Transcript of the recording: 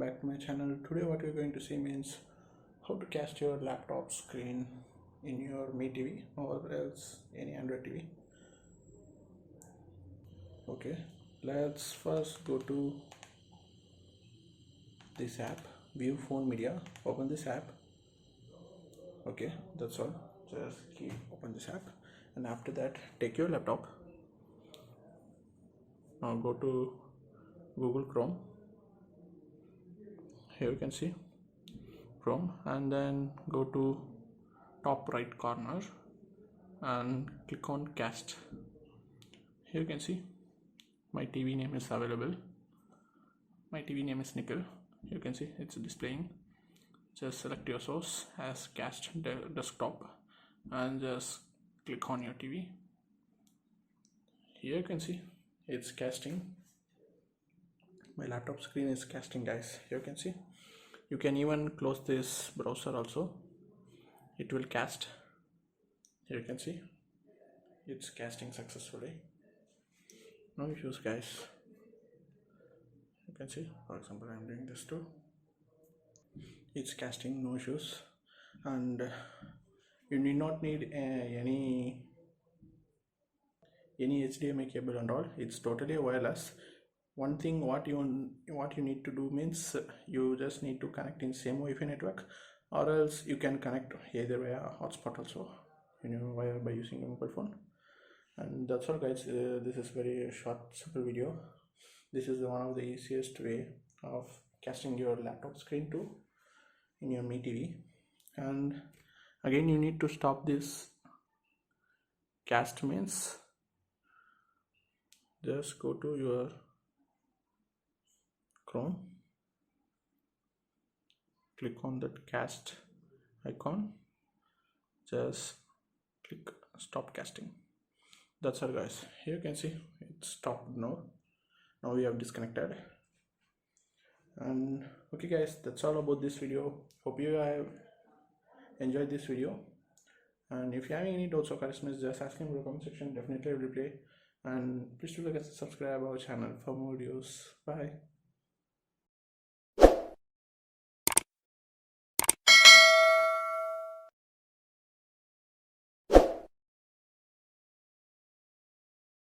back to my channel. Today what we're going to see means how to cast your laptop screen in your Mi TV or else any Android TV. Okay, let's first go to this app, View Phone Media. Open this app. Okay, that's all. Just keep open this app, and after that take your laptop. Now go to Google Chrome. Here you can see Chrome, and then go to top right corner and click on cast. Here you can see my TV name is available. My TV name is Nickel. You can see it's displaying. Just select your source as cast desktop and just click on your TV. Here you can see it's casting. My laptop screen is casting, guys. Here you can see. You can even close this browser also. It will cast. Here you can see it's casting successfully. No issues, guys. You can see, for example, I'm doing this too. It's casting, no issues, and you need not need any HDMI cable and all. It's totally wireless. One thing what you need to do means you just need to connect in same Wi-Fi network, or else you can connect either via hotspot also, by using a mobile phone. And that's all, guys. This is very short, simple video. This is one of the easiest way of casting your laptop screen to in your Mi TV. And again, you need to stop this cast means just go to your Chrome, click on that cast icon, just click stop casting. That's all, guys. Here you can see it stopped. Now we have disconnected. And okay, guys, that's all about this video. Hope you have enjoyed this video, and if you have any doubts or questions, just ask me in the comment section. Definitely I will reply. And please do like and subscribe our channel for more videos. Bye.